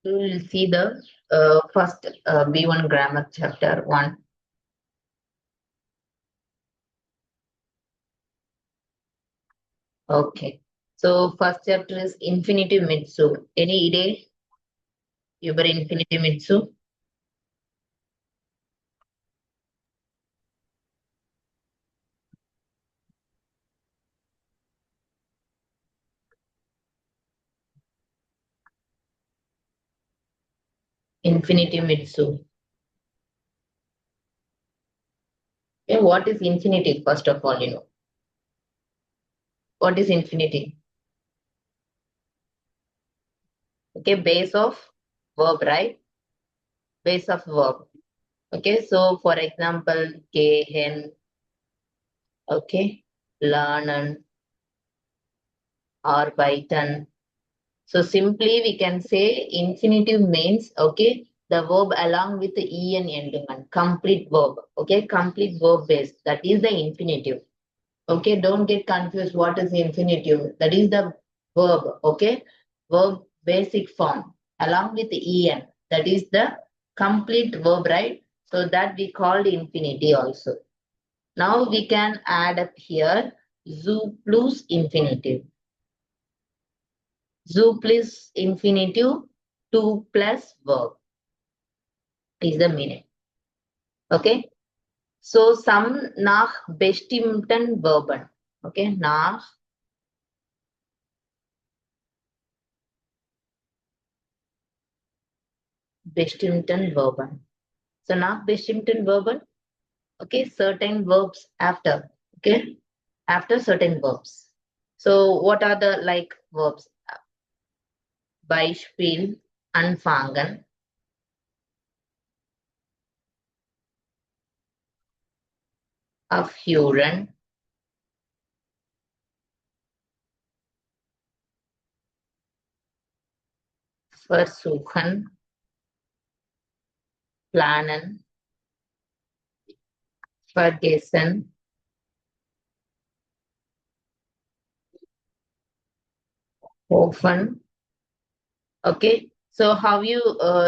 We will see the first B1 grammar chapter 1. Okay. So first chapter is infinitive mitsu. Any idea? Über infinitive mitsu? Infinitive mitsu. Okay, what is infinitive? First of all, what is infinitive? Okay, base of verb, right? Base of verb. Okay, so for example, gehen, okay, lernen, arbeiten. So simply we can say infinitive means, okay, the verb along with the en ending, complete verb, okay, complete verb base. That is the infinitive. Okay, don't get confused. What is infinitive? That is the verb, okay, verb basic form along with the en. That is the complete verb, right? So that we called infinity also. Now we can add up here zu plus infinitive. Zu plus infinitive, to plus verb is the meaning. Okay. So some nach bestimmten Verben. Okay. Nach bestimmten Verben. So nach bestimmten Verben. Okay. Certain verbs after. Okay. After certain verbs. So what are the like verbs? Beispiel, anfangen, aufhören, versuchen, planen, vergessen, hoffen. Okay. So how you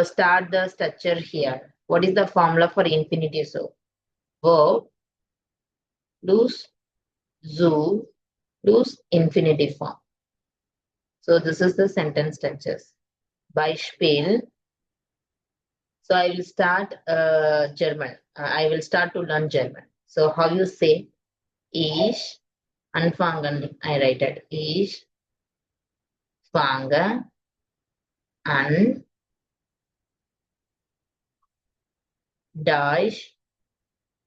start the structure here? What is the formula for infinitive? So verb plus zu plus infinitive form. So this is the sentence structures. Beispiel. So I will start German. I will start to learn German. So how you say ich anfangen? I write it. Ich fange an Deutsch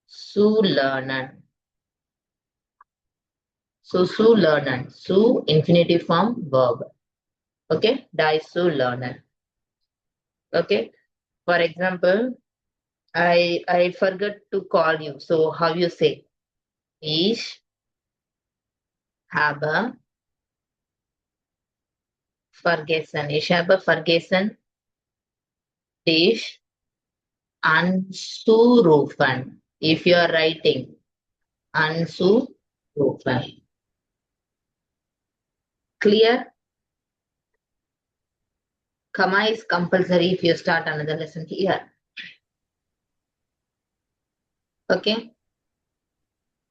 zu lernen. So zu lernen. Zu infinitive form verb. Okay, Deutsch zu lernen. Okay. For example, I forgot to call you. So how you say? Ich habe vergessen. Ich habe vergessen, dich anzurufen. If you are writing, anzurufen. Clear? Comma is compulsory if you start another lesson here. Okay.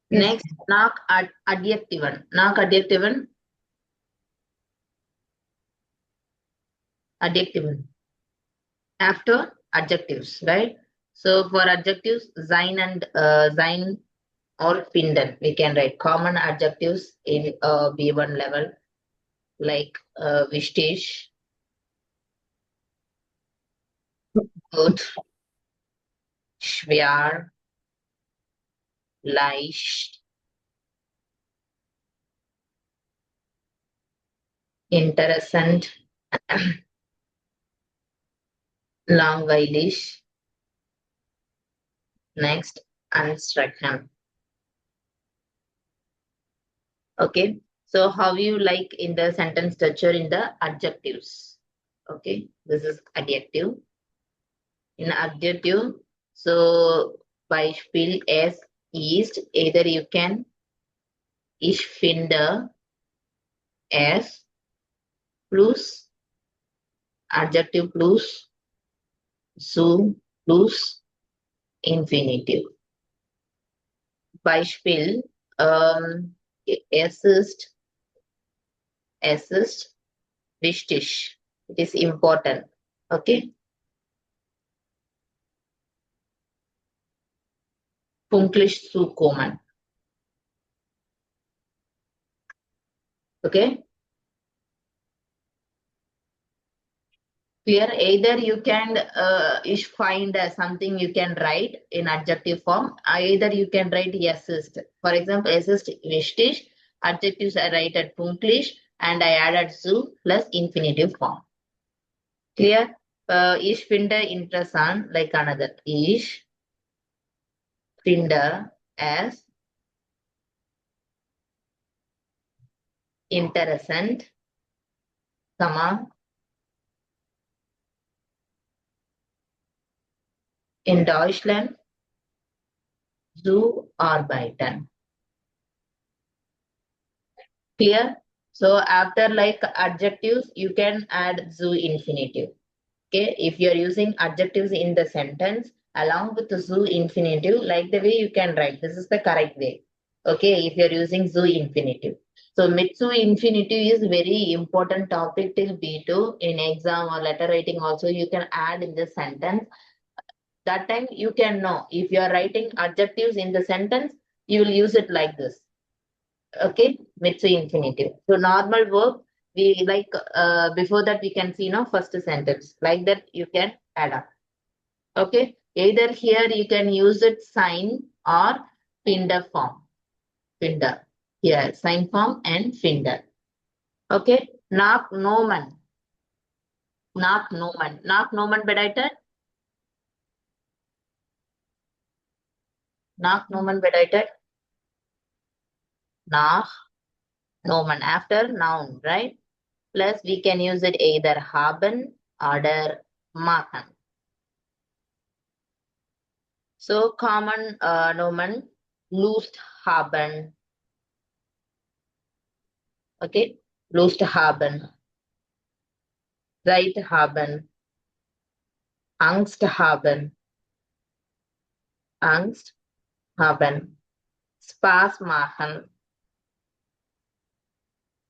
Yes. Next, nach adjectiven. Nach adjectiven. Adjectiven. After adjectives, right? So for adjectives, sein and sein or finden, we can write common adjectives in B1 level, like wichtig, gut, schwer, leicht, interessant, langweilig. Next, anstrengend. Okay, so how you like in the sentence structure in the adjectives? Okay, this is adjective. In adjective, so Beispiel as ist, either you can ich finde es plus adjective plus zu plus infinitive. Beispiel, assist, wichtig. It is important. Okay. Pünktlich zukommen. Okay. Clear. Either you can find something you can write in adjective form. Either you can write assist. For example, assist wichtig. Adjectives I write at pünktlich and I added zu plus infinitive form. Clear? Ich finde interessant like another. Ich finde as interessant, comma, in Deutschland zu arbeiten. Clear? So after like adjectives, you can add zu infinitive. Okay, if you are using adjectives in the sentence along with the zu infinitive, like the way you can write, this is the correct way. Okay, if you are using zu infinitive. So mitsu infinitive is very important topic till B2 in exam or letter writing also you can add in the sentence. That time you can know if you are writing adjectives in the sentence, you will use it like this. Okay, mitsu infinitive. So normal verb, we like before that we can see first sentence like that you can add up. Okay, either here you can use it sign or finder form. Finder here sign form and finder. Okay, nach Nomen. Nach Nomen. Nach Nomen bedeutet? Nach Nomen bedeutet? Nach Nomen after noun, right? Plus we can use it either haben or machen. So common nomen Lust haben. Okay, Lust haben. Zeit haben. Angst haben. Angst haben. Spaß machen.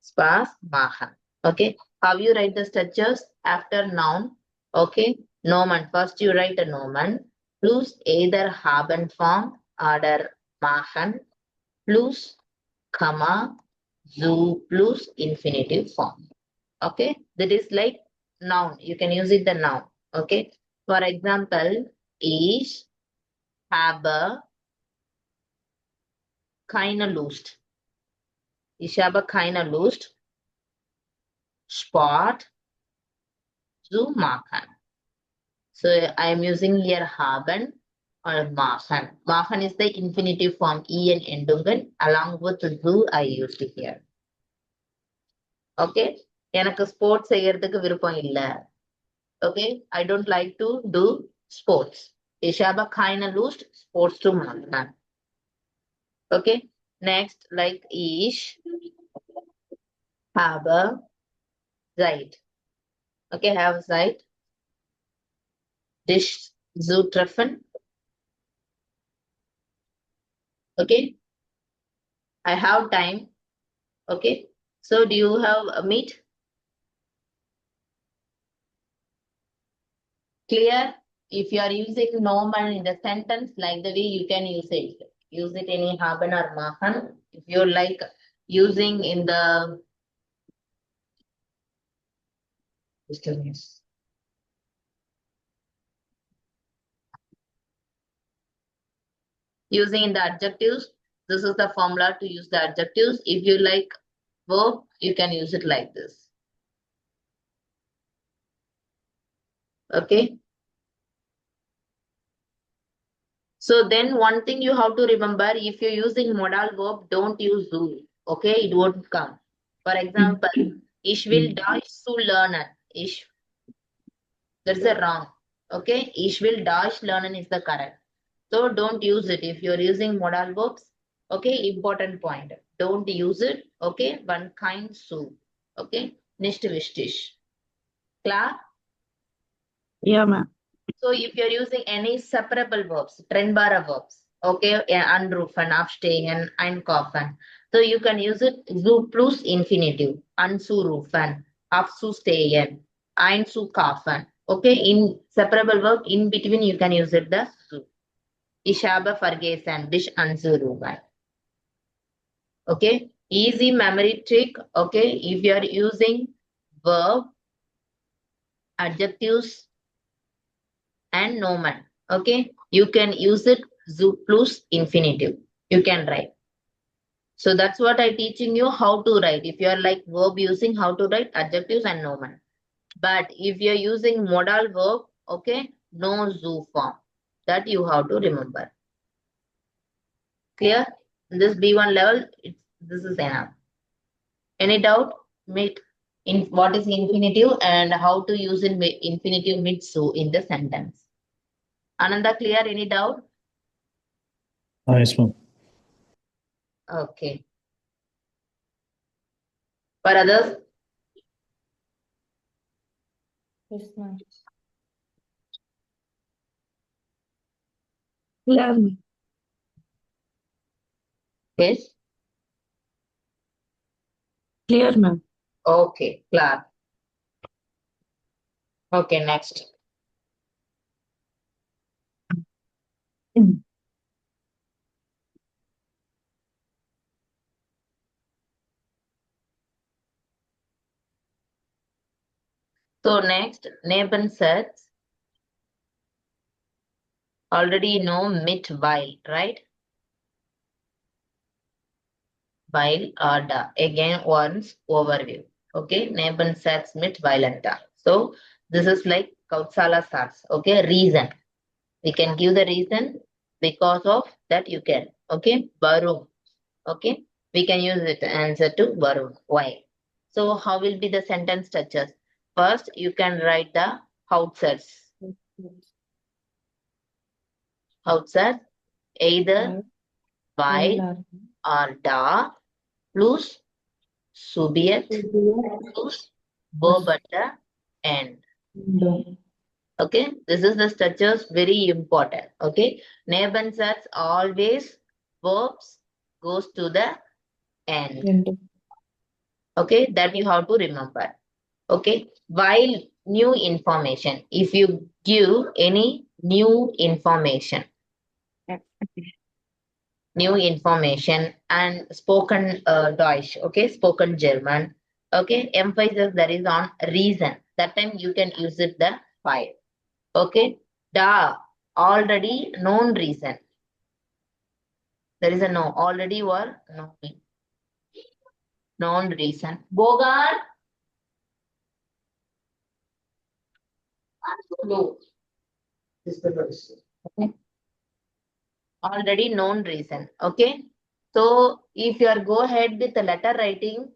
Spaß machen. Okay, how you write the structures after noun? Okay, nomen. First you write a nomen plus either haben form or machen plus comma zu plus infinitive form. Okay, that is like noun. You can use it the noun. Okay, for example, ich habe keine Lust. Ich habe keine Lust, Sport zu machen. So I am using here haben or machen. Machen is the infinitive form en endungen along with zu I used here. Okay, எனக்கு sports செய்யறதுக்கு விருப்பம் இல்ல. Okay, I don't like to do sports. Ich habe keine Lust, Sports zu machen. Okay, next, like ich habe Zeit. Okay, have Zeit. Dich zu treffen. Okay, I have time. Okay, so do you have a meet? Clear? If you are using nomen in the sentence, like the way you can use it. Use it any haben or machen. If you like using in the using in the adjectives, this is the formula to use the adjectives. If you like verb, you can use it like this. Okay. So then one thing you have to remember, if you're using modal verb, don't use zu. Okay, it won't come. For example, ich will Deutsch zu lernen. That's a wrong. Okay, ich will Deutsch lernen is the correct. So don't use it if you're using modal verbs. Okay, important point. Don't use it. Okay, one kind zu. Okay, nicht wichtig. Klar? Yeah, ma'am. So if you're using any separable verbs, trennbare verbs, okay, anrufen, aufstehen, einkaufen. So you can use it zu plus infinitive, anzurufen, aufzustehen, einzukaufen. Okay, in separable verb, in between you can use it the zu. Ich habe vergessen, dich anzurufen. Okay, easy memory trick. Okay, if you are using verb, adjectives, and nomen. Okay, you can use it zu plus infinitive. You can write. So that's what I teaching you how to write. If you are like verb using how to write adjectives and nomen. But if you're using modal verb, okay, no zu form. That you have to remember. Clear? This B1 level, this is enough. Any doubt? Meet in what is infinitive and how to use in infinitive with su in the sentence. Ananda, clear? Any doubt? Yes, ma'am. Okay. For others? Yes, ma'am. Clear, ma'am. Yes. Clear, ma'am. Okay, clear. Okay, next. So next, Nebensatz. Already you know mit while, right? While or da. Again, once overview. Okay, Nebensatz mit while and da. So this is like Kautsala Satz. Okay, reason. We can give the reason because of that you can. Okay, Barum. Okay, we can use it answer to Barum. Why? So how will be the sentence structures? First, you can write the Hauptsatz. Hauptsatz either while or da plus Subjekt plus verb at the end. Okay, this is the structures very important. Okay, Nebensatz always verbs goes to the end. Okay, that you have to remember. Okay, while new information, if you give any new information and spoken Deutsch, okay, spoken German, okay, emphasis that is on reason. That time you can use it the while. Okay, da already known reason. There is a no already or no known reason. Bogan. No. This is the first. Okay. Already known reason. Okay. So if you are go ahead with the letter writing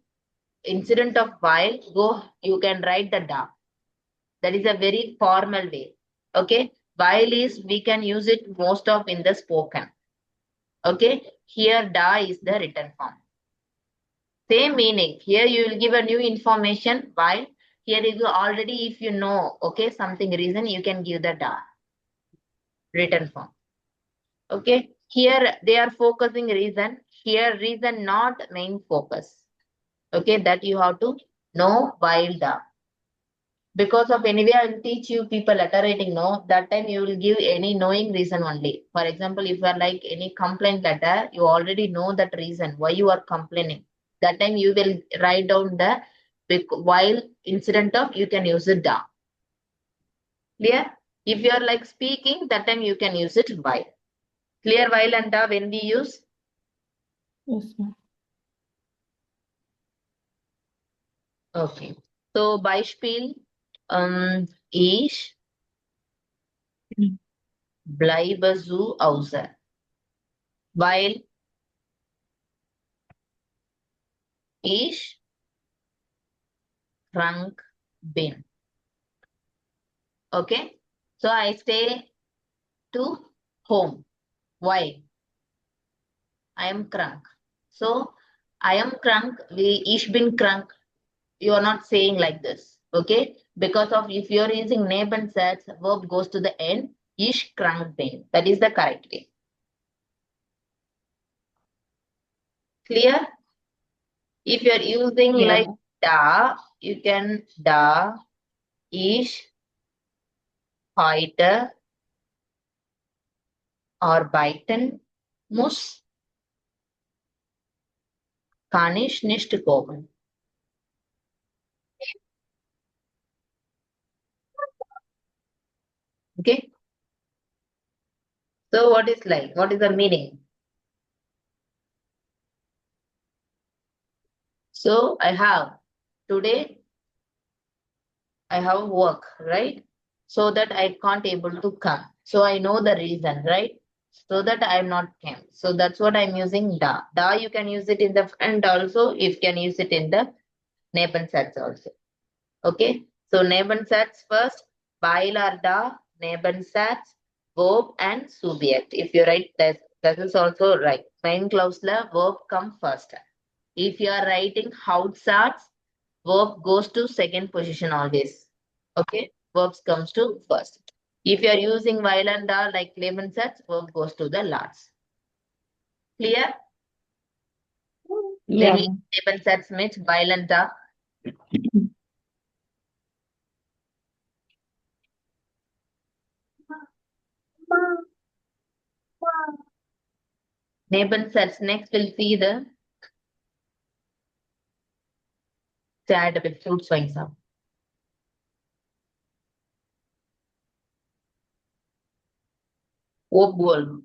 incident of while, you can write the da. That is a very formal way. Okay. While is we can use it most of in the spoken. Okay. Here da is the written form. Same meaning. Here you will give a new information while here is already if you know, okay, something reason you can give the da. Written form. Okay. Here they are focusing reason. Here reason not main focus. Okay. That you have to know while da. Because of anyway, I will teach you people letter writing. No, that time you will give any knowing reason only. For example, if you are like any complaint letter, you already know that reason why you are complaining. That time you will write down the while incident of you can use it da. Clear? If you are like speaking, that time you can use it while. Clear while and da when we use? Yes, ma'am. Okay. So Beispiel ich bleibe zu Hause. Weil ich krank bin. Okay. So I stay to home. Why? I am krank. So I am krank. Ich bin krank. You are not saying like this. Okay. Because of if you're using Nebensatz, verb goes to the end. Ich krank bin. That is the correct way. Clear? If you're using Yeah, like ma'am. da, you can da, ich, heute, arbeiten, muss, kann ich nicht kommen. Okay? So what is like? What is the meaning? So I have today I have work, right? So that I can't able to come. So I know the reason, right? So that I'm not came. So that's what I'm using da. Da you can use it in the and also if you can use it in the Nebensatz also. Okay. So Nebensatz first, weil or da, Nebensatz, verb and subject. If you write that is also right. Main clausula verb come first. If you are writing Hauptsatz, verb goes to second position always. Okay, verbs comes to first. If you are using while and da like Nebensatz, verb goes to the last. Clear? Yeah, Then ma'am. Nebensatz means while and da. Nebensatz next we'll see the sad with fruit swings up. Obwohl.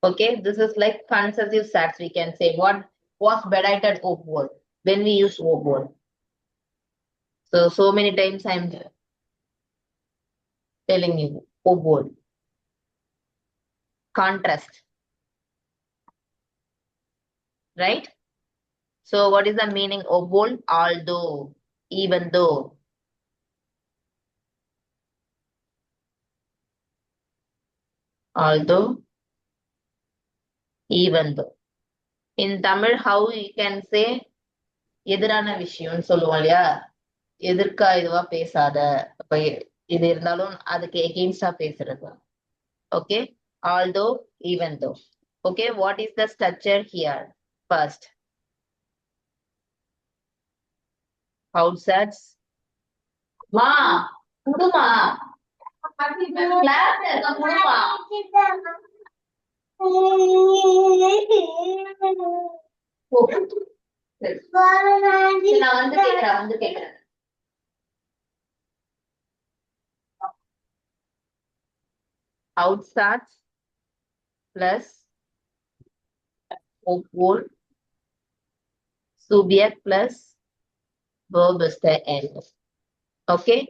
Okay, this is like concessive sats. We can say what was bedeutet obwohl when we use obwohl. So many times I'm telling you obwohl. Contrast. Right? So what is the meaning of bold? Although, even though. Although, even though. In Tamil, how you can say எதிரான விஷயம்னு சொல்லுவோம் இல்லையா எதிர்க்கா இதுவா பேசாத அப்ப இது இருந்தாலும் அதுக்கு எகெயின்ஸ்டா பேசுறது okay although even though okay what is the structure here first Hauptsatz மா குடுமா கிளாஸ்ல இருக்க குடுமா சரி. சரி, நான் வந்து கேக்குறேன் Hauptsatz plus obwohl subject plus verb is the end. Okay,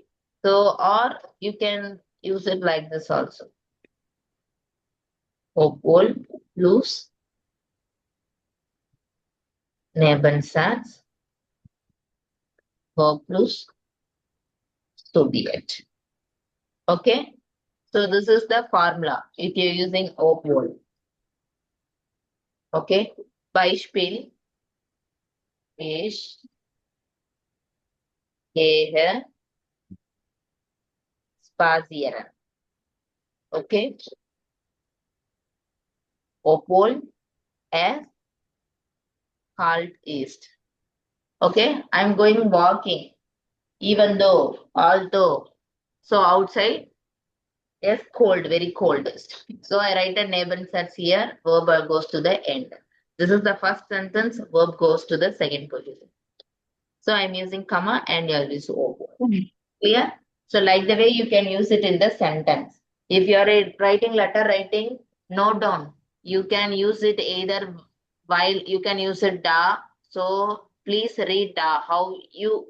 so or you can use it like this also. Obwohl plus Nebensatz verb plus subject. Okay, so this is the formula if you're using obwohl. Okay, Beispiel ich gehe spazieren. Okay, obwohl es kalt ist. Okay, I'm going walking, even though, although. So outside, yes, cold, very cold. So I write a Nebensatz here, verb goes to the end. This is the first sentence, verb goes to the second position. So I'm using comma and you'll use over. Clear? So like the way you can use it in the sentence. If you are writing letter writing, note down. You can use it either while you can use it da. So please read da. How you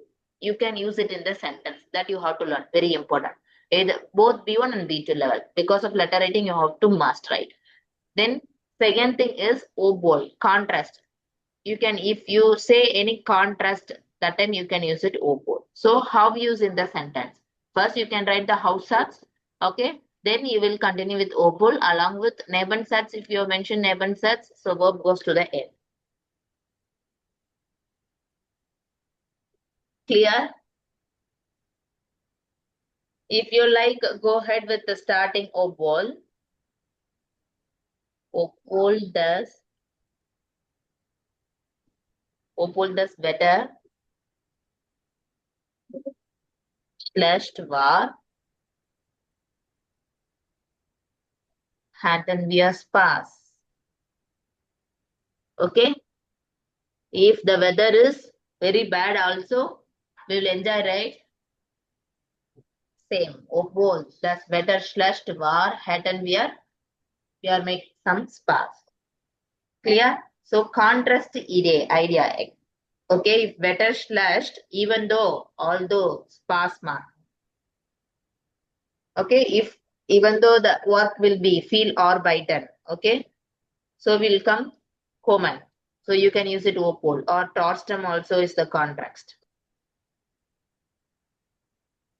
can use it in the sentence that you have to learn. Very important. Either both B1 and B2 level. Because of letter writing, you have to must write. Then second thing is obwohl, contrast. You can, if you say any contrast, that time you can use it obwohl. So how use in the sentence? First you can write the Hauptsatz, okay? Then you will continue with obwohl along with Nebensatz. If you mention Nebensatz, so verb goes to the end. Clear? If you like, go ahead with the starting obwohl. Obwohl das Wetter schlecht war, hatten wir Spaß. Okay? If the weather is very bad also, we will enjoy, right? Same. Obwohl das Wetter schlecht war, hatten wir make some Spaß. Clear? So contrast idea. Okay, if wetter schlecht, although Spaß macht. Okay, even though the work will be viel arbeiten. Okay, so will come kommen. So you can use it obwohl or trotzdem also is the contrast.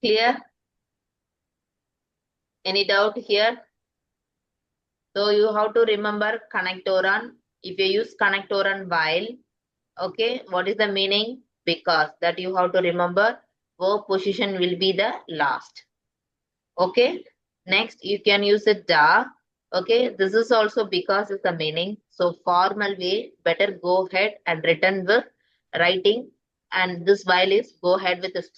Clear? Any doubt here? So you have to remember connectoren. If you use connectoren while, okay, what is the meaning? Because that you have to remember verb position will be the last. Okay, next you can use it da. Okay, this is also because is the meaning. So formal way, better go ahead and written with writing, and this while is go ahead with this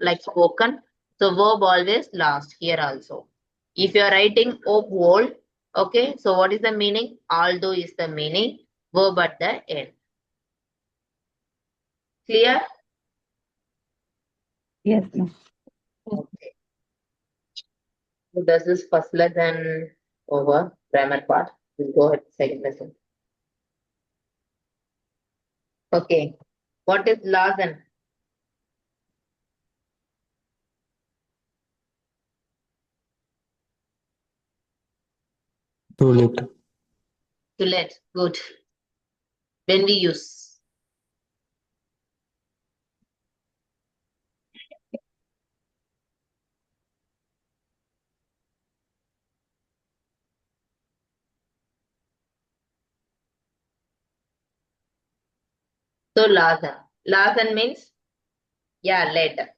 like spoken. So verb always last here also. If you are writing obwohl, okay, so what is the meaning? Although is the meaning, verb at the end. Clear? Yes, ma'am. Okay. So this is first lesson over, grammar part. We'll go ahead to second lesson. Okay. What is Lazen? Too late. To let. Good. When we use. So Lazen. Lazen means, yeah, let.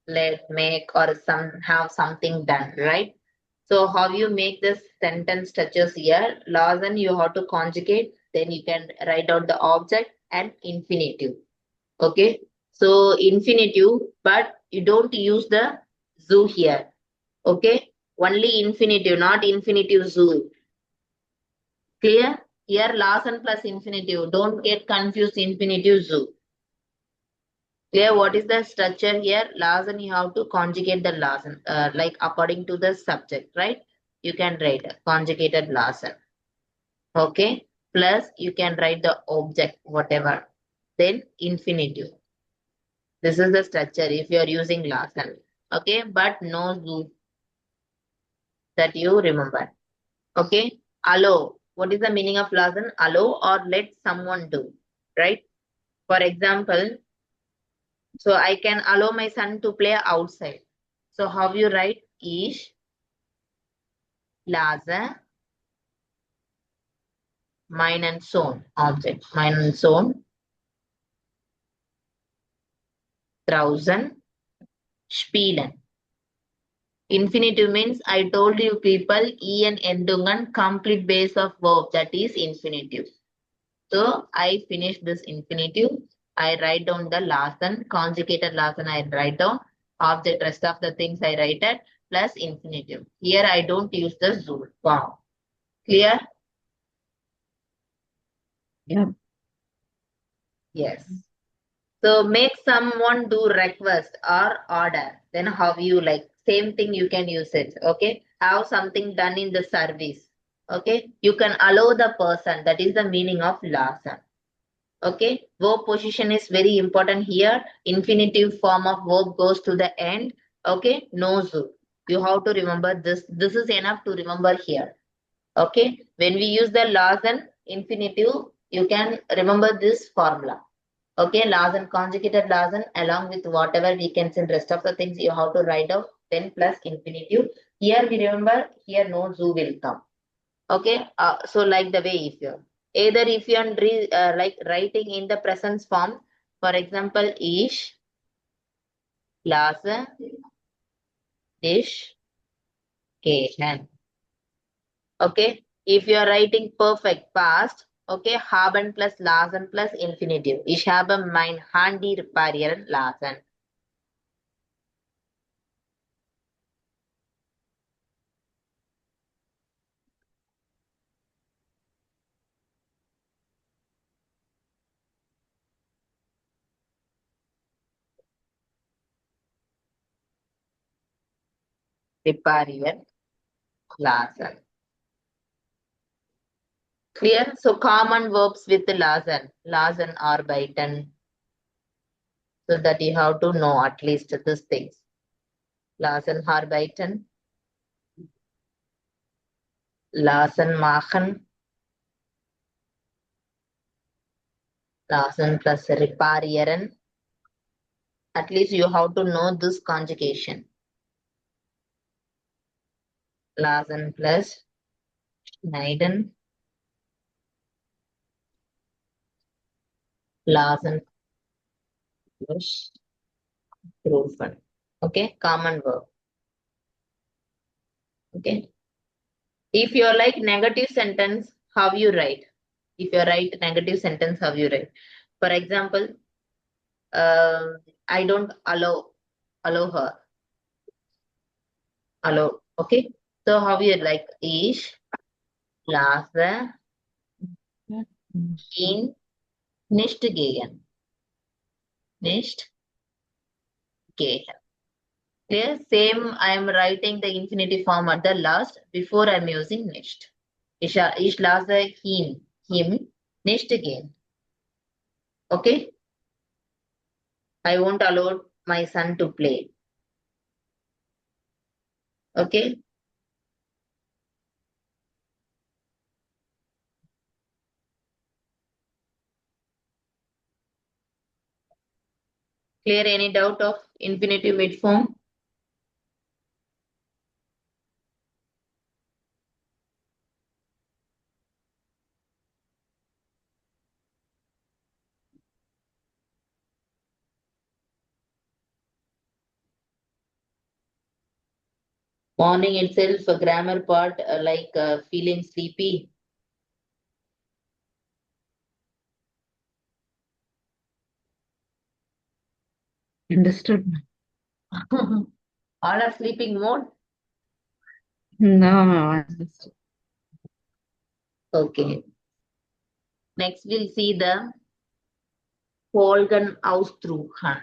Let, make, or have something done, right? So how you make this sentence structures here? Lazen you have to conjugate, then you can write out the object and infinitive. Okay. So infinitive, but you don't use the zoo here. Okay. Only infinitive, not infinitive zoo. Clear? Here Lazen plus infinitive. Don't get confused infinitive zoo. Clear? What is the structure here? Lazen you have to conjugate the Lazen, like according to the subject, right? You can write conjugated Lazen. Okay. Plus you can write the object, whatever. Then infinitive. This is the structure if you are using Lazen. Okay. But no zoo that you remember. Okay. Allow. What is the meaning of Lazen? Allow or let someone do, right? For example, so I can allow my son to play outside. So how you write? Ich lasse meinen Sohn, object, meinen Sohn draußen spielen. Infinitive means I told you people, en Endungen, complete base of verb, that is infinitive. So I finish this infinitive. I write down the Lassen, conjugated Lassen I write down. Object, rest of the things I write it plus infinitive. Here I don't use the Zool. Wow. Clear? Yeah. Yes. So make someone do request or order. Then how you like? Same thing you can use it. Okay. Have something done in the service. Okay. You can allow the person. That is the meaning of Lassen. Okay. Verb position is very important here. Infinitive form of verb goes to the end. Okay. No zoo. You have to remember this. This is enough to remember here. Okay. When we use the Lassen infinitive, you can remember this formula. Okay, Lassen, conjugated Lassen along with whatever we can send rest of the things you have to write out 10 plus infinitive. Here we remember, here no zoo will come. Okay, so like the way if you either if you are like writing in the present form, for example, ich lasse Ish gehen. Okay. If you are writing perfect past, okay, haben plus lassen plus infinitive. Ich habe mein Handy reparieren lassen. Reparieren lassen. Clear? So common verbs with lassen. Lassen, arbeiten. So that you have to know at least these things. Lassen, arbeiten. Lassen, machen. Lassen plus reparieren. At least you have to know this conjugation. Lassen plus schneiden. Lassen plus rufen. Okay, common verb. Okay. If you're like negative sentence, how you write? If you write negative sentence, how you write? For example, I don't allow her. Allow. Okay. So how you like ich lasse ihn nicht gehen. Nicht gehen. Clear? Same, I am writing the infinitive form at the last before I am using nicht. Ich lasse him nicht gehen. Okay? I won't allow my son to play. Okay? Clear? Any doubt of infinitive mid form? Morning itself, a grammar part like feeling sleepy. Understood. All are sleeping mode. No, no, understood. Okay. Next, we'll see the Folgen ausdrucken.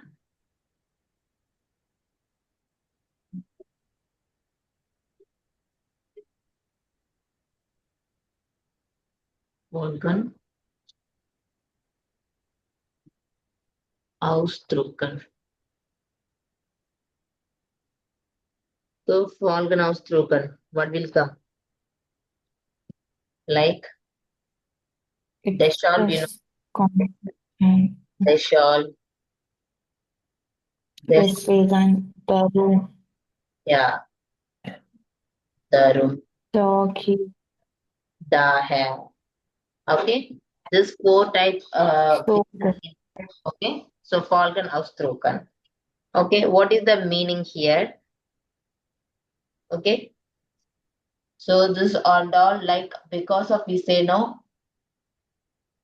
Folgen ausdrucken. So Folgen ausdrucken. What will come? Like they shall be they shall. Deswegen, darum, Yeah. Darum. dagi, Daher. Okay. This four types. so, Okay. So Folgen ausdrucken. Okay. What is the meaning here? Okay. So this all like because of we say no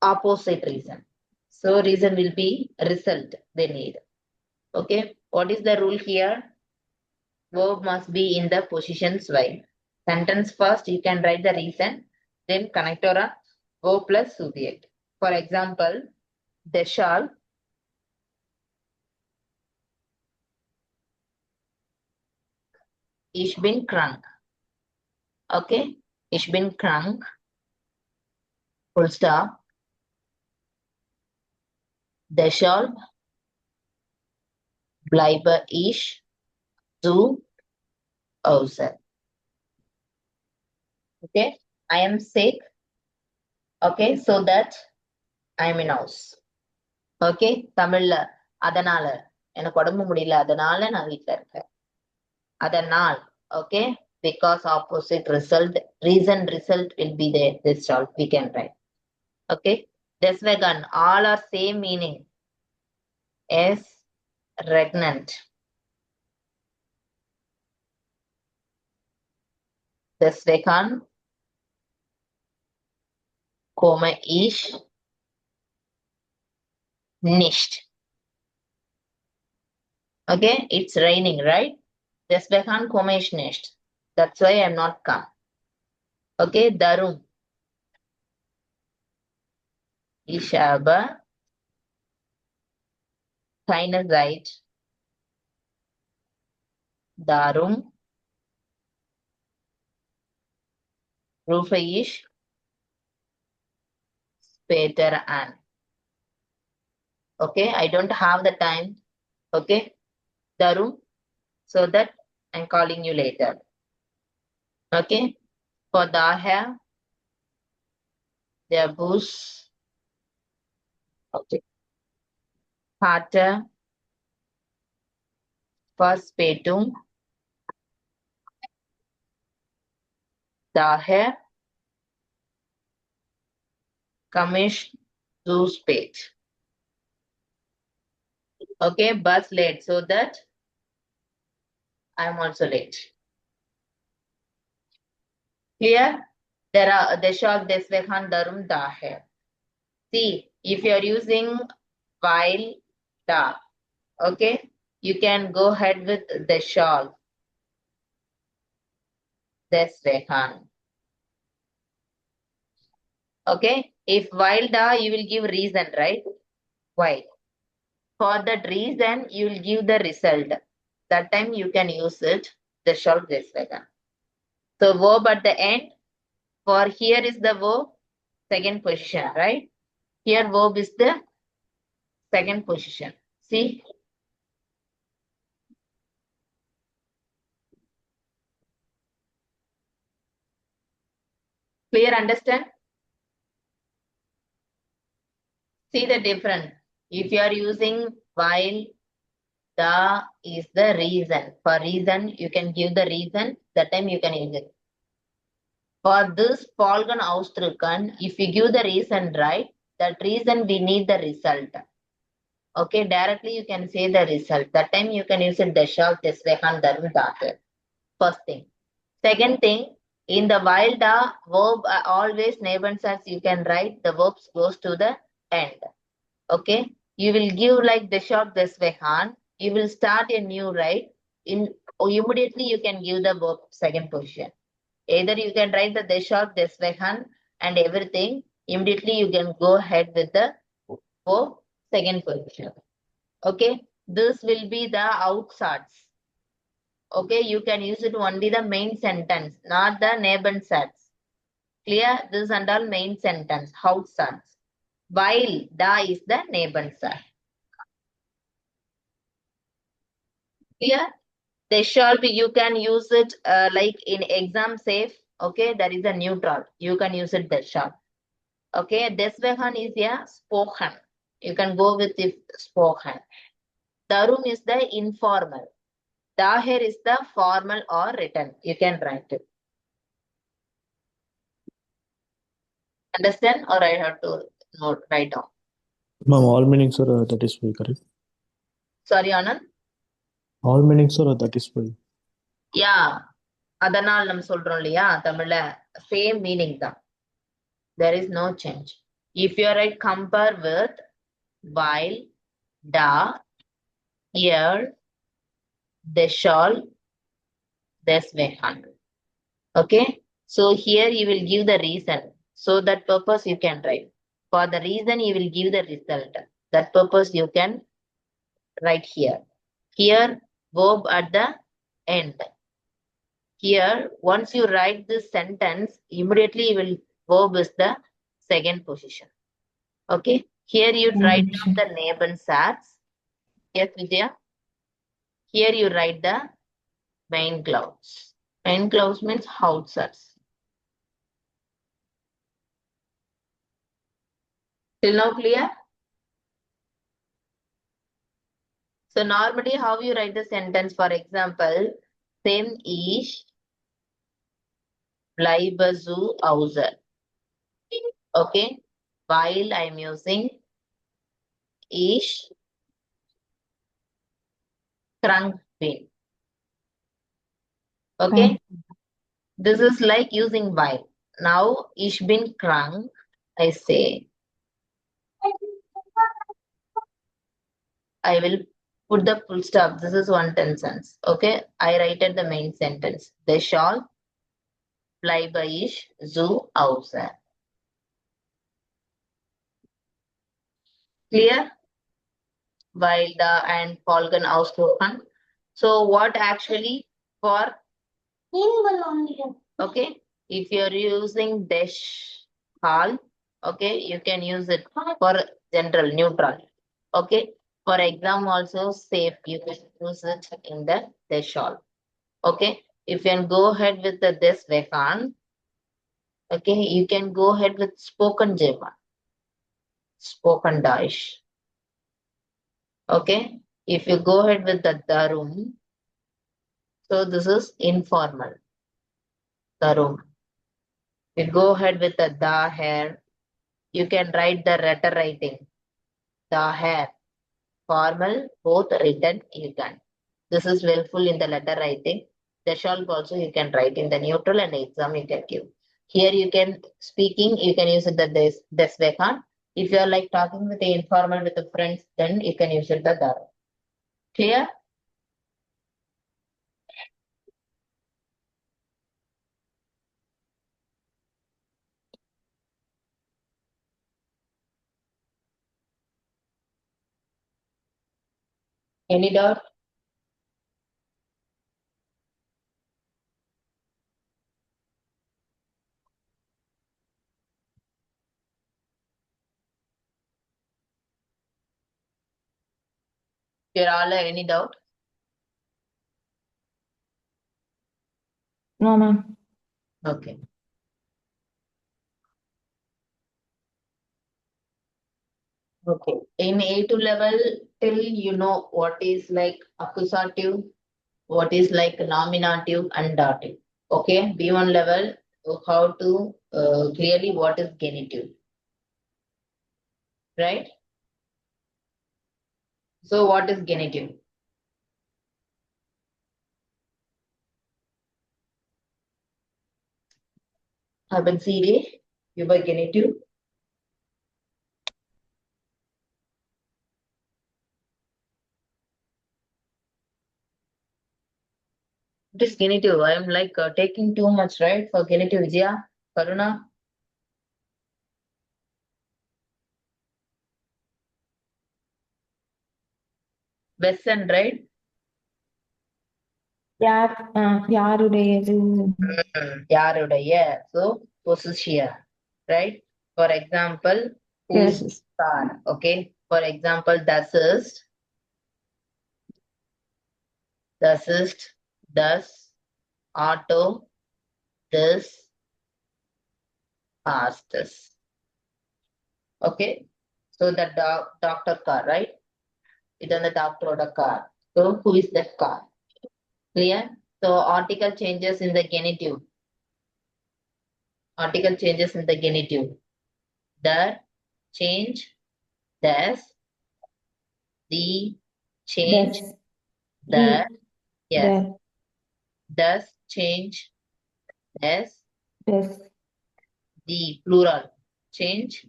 opposite reason. So reason will be result they need. Okay. What is the rule here? Verb must be in the positions while. Sentence first you can write the reason, then connector on verb plus subject. For example, they shall. Ich bin krank. Okay. Ich bin krank. Full stop. Deshalb bleibe ich zu Hause. Okay. I am sick. Okay. So that I am in house. Okay. தமிழ்ல அதனால எனக்கு உடம்பு முடியல அதனால நான் வீட்ல இருக்கேன். அதனால். Okay. Because opposite result, reason result will be there. This all we can write. Okay. Deswegen, all are same meaning. As regnant. deswegen komme ich nicht. Okay, it's raining, right? Deswegen komme ich nicht. That's why I'm not come. Okay, darum. Ich habe keine Zeit. Darum rufe ich später an. Okay, I don't have the time. Okay, darum, so that I'm calling you later. Okay, for daher, der Bus, okay, hatte Verspätung. Daher komme ich zu spät. Okay, bus late, so that I'm also late. Clear? There are the short deswegen darum daher. See, if you are using while da, okay, you can go ahead with the short deswegen. Okay, if while da, you will give reason, right? Why? For that reason, you will give the result. That time you can use it, the short deswegen. So verb at the end, for here is the verb, second position, right? Here verb is the second position. See? Clear, understand? See the difference. If you are using while, the is the reason. For reason, you can give the reason, that time you can use it. For this folgen ausdrücken, if you give the reason, right, that reason we need the result. Okay, directly you can say the result. That time you can use it deshalb, deswegen, darum, daher. First thing. Second thing, in the while the verb always Nebensatz you can write, the verbs goes to the end. Okay, you will give like deshalb, deswegen. You will start a new right. Immediately you can give the verb second position. Either you can write the deshalb, deswegen and everything. Immediately you can go ahead with the verb second position. Okay, this will be the Hauptsatz. Okay, you can use it only the main sentence, not the Nebensatz. Clear? This and all main sentence, Hauptsatz. While da is the Nebensatz. Clear? They shall be, you can use it like in exam safe. Okay, that is a neutral. You can use it the shall. Okay, deswegen is a spoken. You can go with the spoken. Darum is the informal. Daher is the formal or written. You can write it. Understand? Or I have to note, write down. Ma'am, all meanings are that is why, correct? Sorry, Anand. All meanings are that is why. Yeah. அதனால் நம்ம சொல்றோம் இல்லையா தமிழ்ல same meaning தான். There is no change. If you write compare with while, da, here, deshalb, deswegen. Okay, so here you will give the reason. So that purpose you can write. For the reason you will give the result. That purpose you can write here. Here, verb at the end. Here, once you write this sentence, immediately you will verb is the second position. Okay, here you write down the Nebensatz. Yes, Vidya. Here you write the main clause. Main clause means Hauptsatz. Till now clear? So normally how you write the sentence, for example, same ich bleibe zu Hause. Okay, while I'm using ich krank bin. Okay, This is like using while. Now, ich bin krank, I say, I will put the full stop. This is one sentence. Okay, I write at the main sentence. They shall fly by ich zu Hause. Clear? While the and Folgen ausgesprochen. So what actually for? Okay, if you're using dash hall, okay, you can use it for general neutral. Okay, for exam also safe, you can use it in the dash hall. Okay, if you can go ahead with the this vegan, okay, you can go ahead with spoken German, spoken Deutsch. Okay, if you go ahead with the darum, so this is informal, darum. You go ahead with the daher, you can write the letter writing, daher, formal, both written, you can. This is helpful in the letter writing. The shall also you can write in the neutral and exam you can give. Here you can speaking, you can use it the this vekan. If you are like talking with the informal with the friends, then you can use it the dar. Clear? Any doubt? Here all any doubt? No, ma'am. Okay. Okay. In A2 level, till you know what is like accusative, what is like nominative and dative. Okay. B1 level, how to clearly what is genitive. Right? So what is genitive? Haben Sie über genitive? It is genitive. I am like taking too much, right? For genitive, Vijaya, Karuna. Western, right? யாருடையது? யாருடைய. So possession, right? For example, whose Yes. car? Okay. For example, das ist, das auto, this, fastest. Okay. So the doctor car, right? It's on the doctor or the car. So who is that car? Clear? So article changes in the genitive. Article changes in the genitive. The change, das, the change, This. the, yes, That. does change, das, This. the plural, change,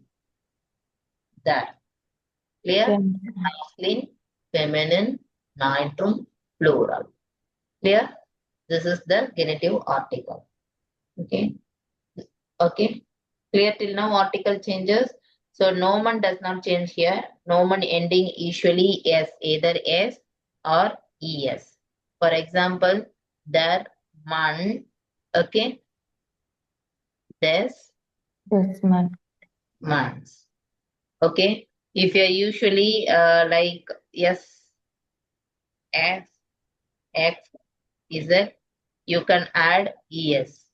that. Clear? Then. Masculine, feminine, neutrum, plural. Clear? This is the genitive article. Okay. Okay. Clear till now article changes. So nomen does not change here. Nomen ending usually s, either s or es. For example, there, man, okay, this, This month. months. Okay. If you're usually like yes, x, x, z, you can add es.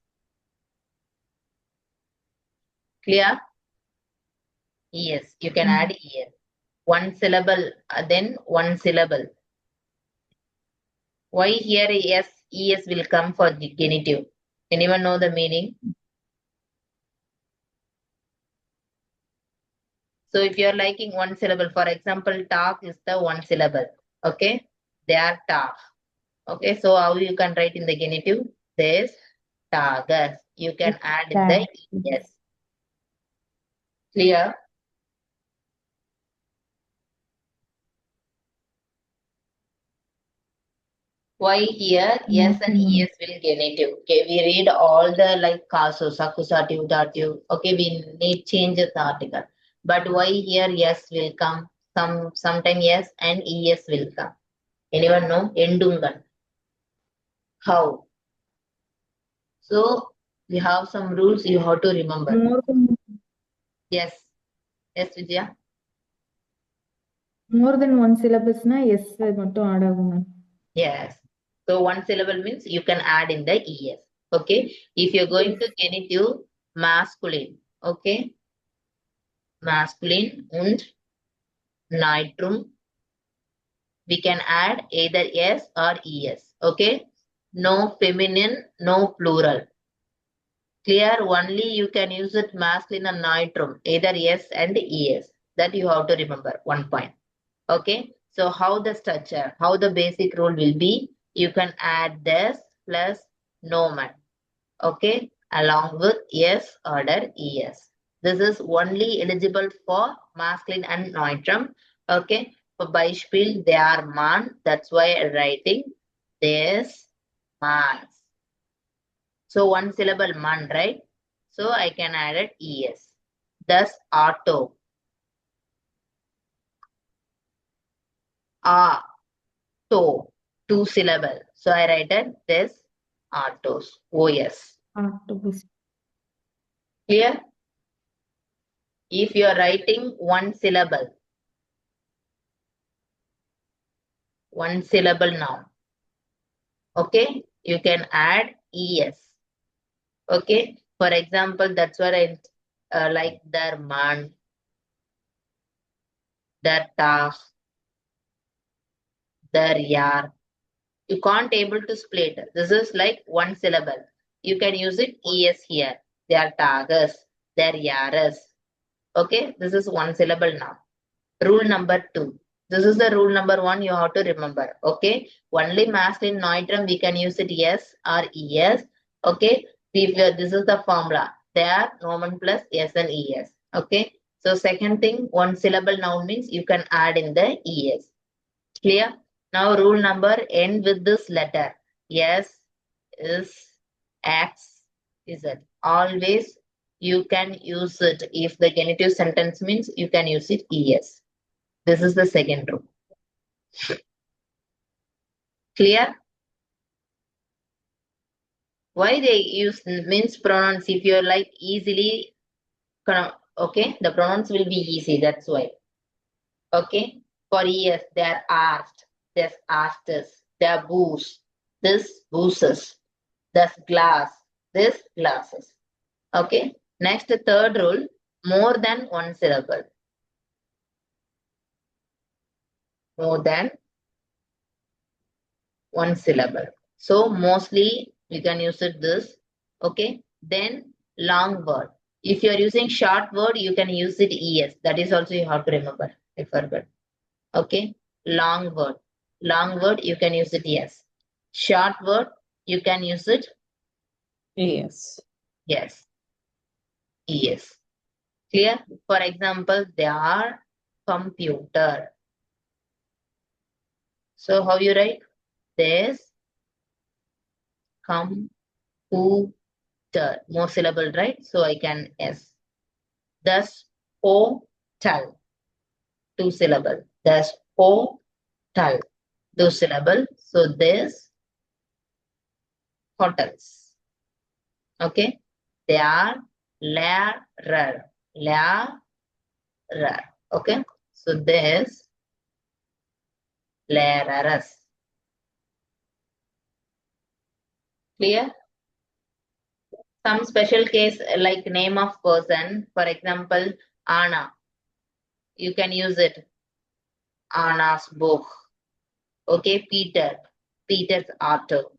Clear? Yes, you can add es. One syllable, then one syllable. Why here es, es will come for the genitive? Anyone know the meaning? So if you're liking one syllable, for example, talk is the one syllable. Okay, they are talk. Okay, so how you can write in the genitive? This, Tigers. You can add in Tag. the es. Clear? Why here yes and es will genitive? Okay, we read all the like casus, accusative, dative. Okay, we need change the article. But why here yes will come? Sometime yes and es will come. Anyone know? Endungan. How? So we have some rules you have to remember. More than Yes. Yes, Vijaya. more than one syllabus na yes மட்டும் add ஆகும் ma'am. Yes. So one syllable means you can add in the es. Okay. If you're going to genitive masculine, okay. Masculine und neutrum, we can add either s or es. Okay. No feminine, no plural. Clear? Only you can use it masculine and neutrum, either yes and es. That you have to remember. 1 point. Okay. So how the structure, how the basic rule will be, you can add this plus nomen. Okay. Along with yes order es. This is only eligible for masculine and neutrum. Okay. For Beispiel, they are man. That's why I'm writing this man. So one syllable man, right? So I can add it es. Thus auto. To. 2 syllable. So I write it this autos. OS. Octopus. Clear? If you are writing one syllable now. Okay, you can add es. Okay, for example, that's what I like their man, their task, their yar. You can't able to split. This is like one syllable. You can use it es here. Their tagas, their yaras. Okay, this is one syllable now. Rule number 2. This is the rule number 1 you have to remember. Okay. Only masculine neutrum we can use it yes or es. Okay. This is the formula. There nomen plus yes and es. Okay. So second thing, one syllable noun means you can add in the es. Clear? Now rule number end with this letter. Yes, is, x, is it. Always you can use it. If the genitive sentence means you can use it es. This is the second rule. Clear? Why they use means pronouns? If you're like easily, okay, the pronouns will be easy. That's why. Okay. For yes, they are asked. There's asked us. They are booze. This boozes. This glass. This glasses. Okay. Next, the third rule, more than one syllable. More than one syllable. So mostly we can use it this. Okay. Then long word. If you are using short word, you can use it es. That is also you have to remember. I forgot. Okay. Long word. Long word you can use it yes. Short word you can use it Yes. yes. Yes. Clear? For example, they are computer. So how you write? This computer. More syllable, right? So I can S. Thus, hotel. 2 syllable. Thus, hotel. 2 syllable. So this hotels. Okay. They are larer. Larer. Okay. So this larers. Clear? Some special case like name of person. For example, Anna. You can use it. Anna's book. Okay, Peter. Peter's auto.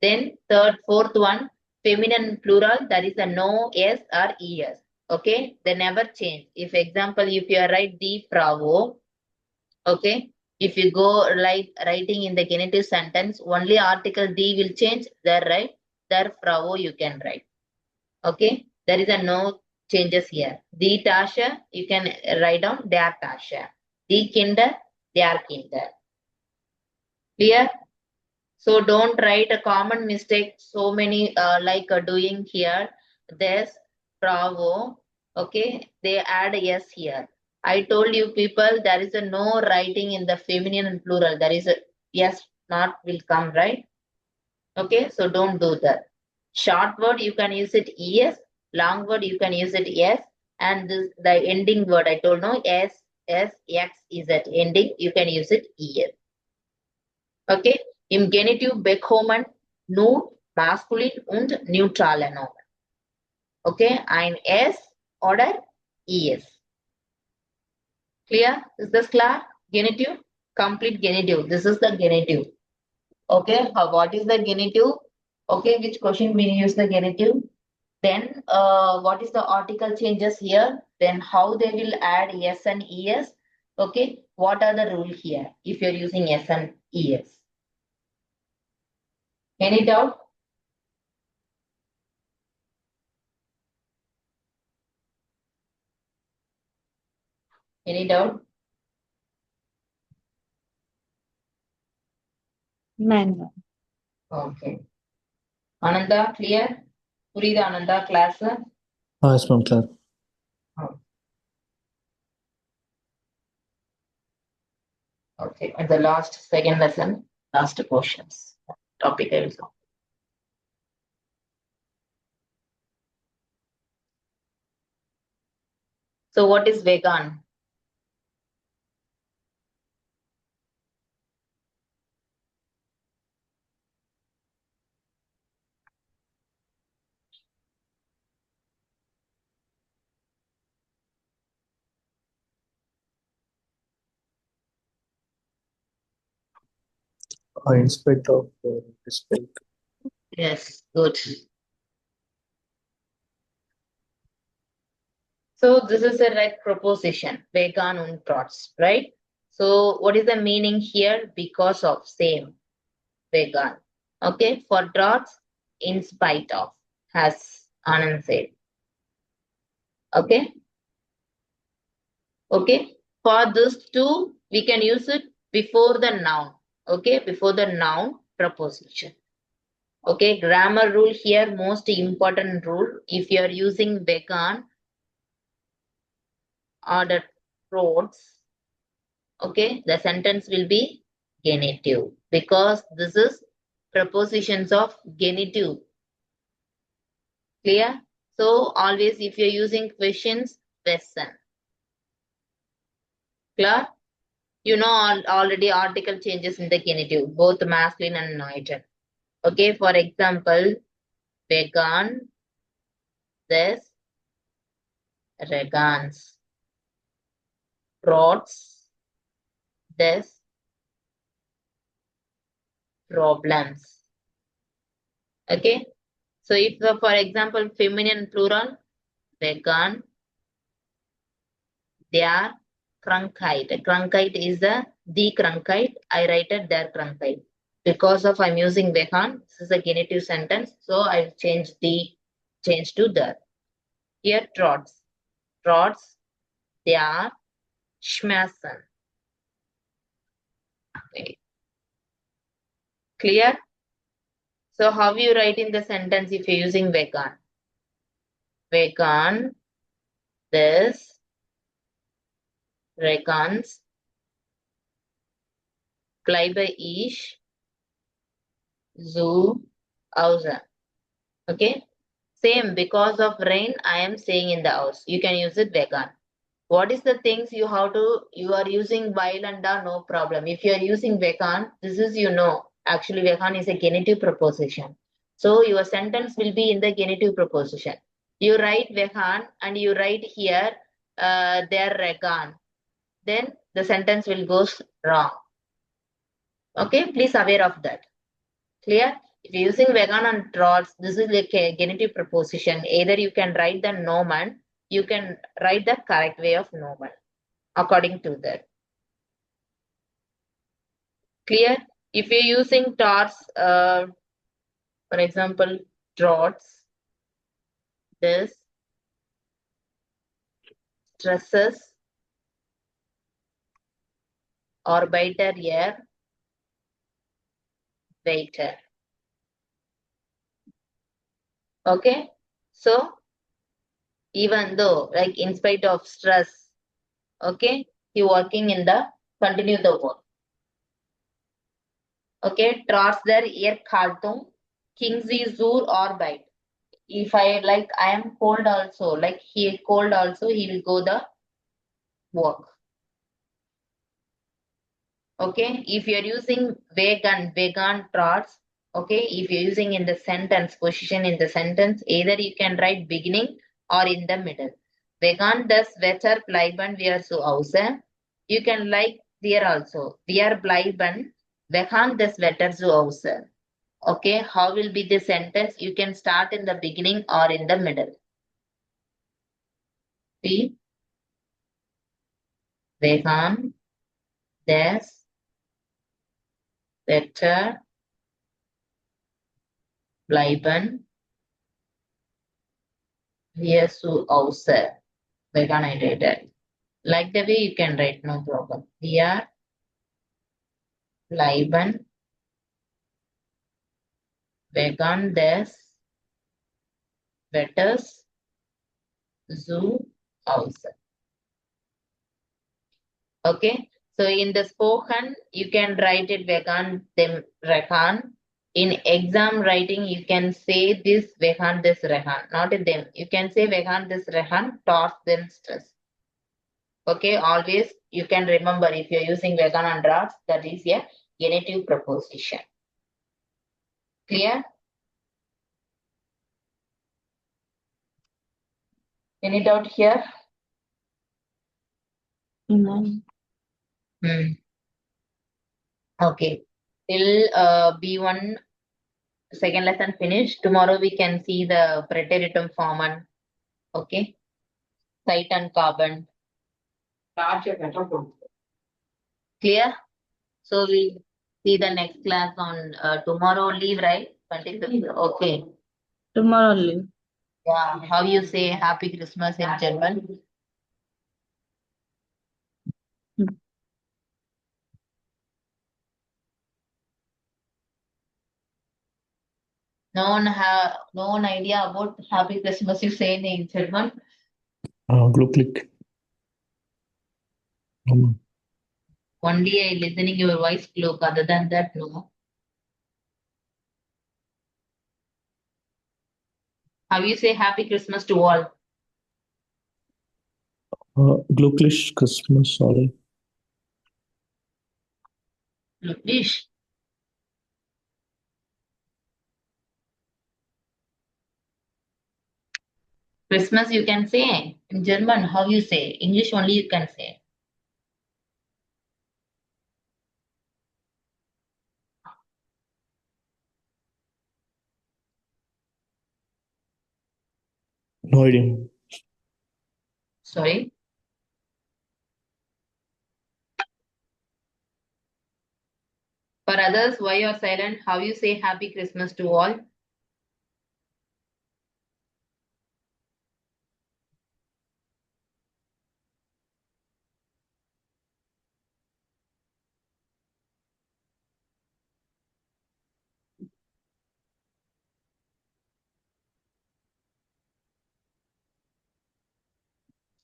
Then third, fourth one, feminine plural, that is a no, s or es. Okay, they never change. If example, if you write the Frau, okay, if you go like writing in the genitive sentence, only article D will change there, right? der Frau you can write. Okay, there is a no changes here. Die Tasche you can write down der Tasche. Die Kinder, their Kinder. Clear? So don't write a common mistake. So many doing here. This Bravo. Okay, they add yes here. I told you people there is a no writing in the feminine and plural. There is a yes not will come, right? Okay, so don't do that. Short word you can use it yes. Long word you can use it yes. And this the ending word I told no s x is at ending. You can use it yes. Okay, im Genitiv bekommen nur maskulin und neutrale Nomen. Okay, ein S oder ES. Clear? Is this clear? Genitive? Complete genitive. This is the genitive. Okay, what is the genitive? Okay, which question we use the genitive? Then what is the article changes here? Then how they will add S and ES? Okay, what are the rule here if you're using S and ES? Any doubt? Any doubt? Nine. Okay. Ananda, clear? Purida Ananda, class? Yes, ma'am, clear. Okay. At the last, second lesson, last questions. Topic I will go. So what is vegan? In spite of respect. Yes, good. So this is a right proposition, vegan und trotz, right? So what is the meaning here? Because of, same, vegan. Okay, for trotz, in spite of, has Anand said. Okay. Okay, for this two, we can use it before the noun. Okay, before the noun preposition. Okay, grammar rule here, most important rule. If you are using vegan or the roads, okay, the sentence will be genitive because this is prepositions of genitive. Clear? So always if you're using questions, question. Clear? You know already article changes in the genitive, both masculine and neutral. Okay, for example, vegan, this, regans, rods, this, problems. Okay, so if for example, feminine plural, vegan, their Krankheit. Krankheit is the Krankheit. I write it their Krankheit. Because of I'm using vegan, this is a genitive sentence, so I've changed to the. Here trots. Trots, they are Schmerzen. Okay. Clear? So how you write in the sentence if you're using vegan? Vegan, this, vegans, Bleibe ich, zu Hause. Okay. Same, because of rain, I am staying in the house. You can use it vegan. What is the things you are using while and are no problem. If you are using vegan, this is actually vegan is a genitive preposition. So your sentence will be in the genitive preposition. You write vegan and you write here they're vegan. Then the sentence will go wrong. Okay, please aware of that. Clear? If you're using vegan and trots, this is like a genitive preposition. Either you can write the nomen, you can write the correct way of nomen according to that. Clear? If you're using torts, for example, trots, this, stresses, orbiter, air, waiter. Okay, so even though, like, in spite of stress, okay, he working in the continue the work. Okay, trots der ear Khartoum, Kingsley Zur or bite. If I like, I am cold also, like he cold also, he will go the work. Okay, if you're using vegan trots, okay, if you're using in the sentence, position in the sentence, either you can write beginning or in the middle. Vegan das Wetter bleiben wir zu Hause. You can like there also. Wir bleiben vegan das Wetter zu Hause. Okay, how will be the sentence? You can start in the beginning or in the middle. See, vegan das Wetter bleiben wir zu Hause. Vegan I write it. Like the way you can write, no problem. Wir bleiben vegan des Wetters zu Hause. Okay, so in the spoken, you can write it vegan dem rehan. In exam writing, you can say this vegan des rehan, not in them. You can say vegan des rehan, toss them stress. Okay, always you can remember if you're using vegan and drops, that is a genitive preposition. Clear? Any doubt here? No. Okay. Till B1 second lesson finished. Tomorrow we can see the preteritum form. Okay. Site and carbon. Clear? So we see the next class on tomorrow leave, right? 25th. Okay. Tomorrow only. Yeah. How you say Happy Christmas in German? No one idea about Happy Christmas you say in German? Glücklich. Only I listening your voice cloak. Other than that, no. How you say Happy Christmas to all? Glücklich Christmas, sorry. Glücklich. Christmas you can say. In German, how you say? English only you can say. No idea. Sorry. For others, why you are silent? How you say Happy Christmas to all?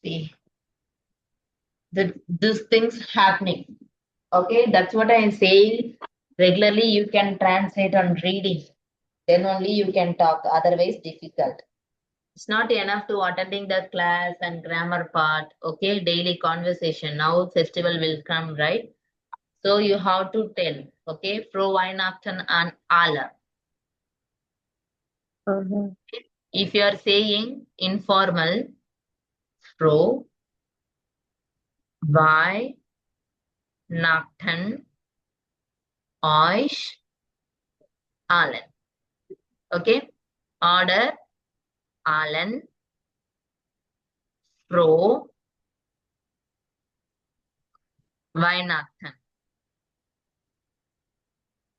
See, these things happening. Okay, that's what I am saying. Regularly, you can translate on reading. Then only you can talk. Otherwise, difficult. It's not enough to attending the class and grammar part. Okay, daily conversation. Now festival will come, right? So you have to tell. Okay, pro Weihnachten and alle. If you are saying informal, pro Weihnachten euch allen. Okay, order allen pro Weihnachten.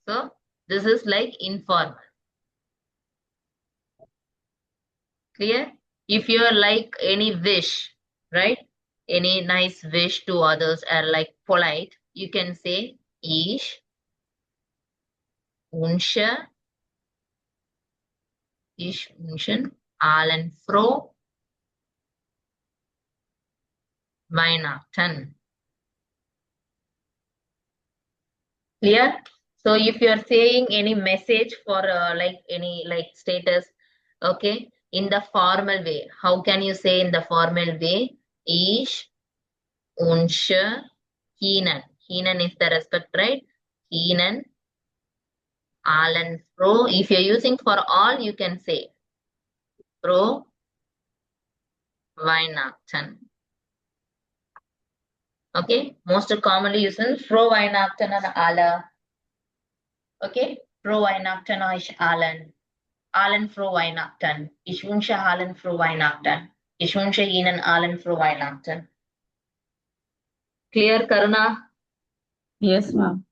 So this is like informal. Clear? If you like any wish, right? Any nice wish to others are like polite, you can say ich wünsche, allen froh Weihnachten. Clear? So if you are saying any message for like any like status, okay, in the formal way, how can you say in the formal way? Ich wünsche Ihnen. Ihnen is the respect, right? Ihnen allen froh. If you're using for all, you can say froh Weihnachten. Okay, most commonly used froh Weihnachten and alle. Okay, froh Weihnachten euch allen. Allen froh Weihnachten. Ich wünsche allen froh Weihnachten. Ich wünsche Ihnen allen froh Weihnachten. Clear, Karuna? Yes, ma'am.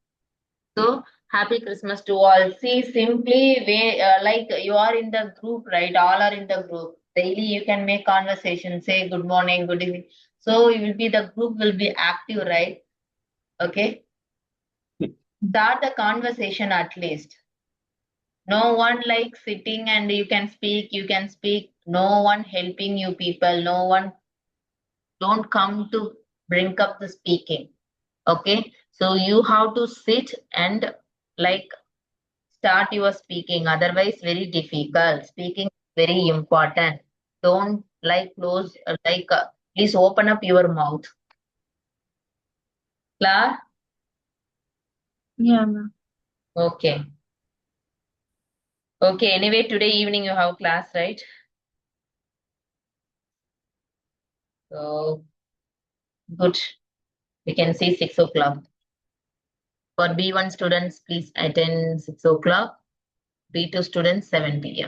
So, happy Christmas to all. See, simply, like you are in the group, right? All are in the group. Daily, you can make conversation, say good morning, good evening. So, it will be the group will be active, right? Okay. Start the conversation at least. No one like sitting and you can speak. No one helping you people. No one don't come to bring up the speaking. Okay. So you have to sit and like start your speaking. Otherwise, very difficult. Speaking is very important. Don't like close, please open up your mouth. Clear? Yeah, ma'am. Okay. Okay. Anyway, today evening you have class, right? So good. We can see 6 o'clock. For B1 students, please attend 6 o'clock. B2 students, 7 p.m.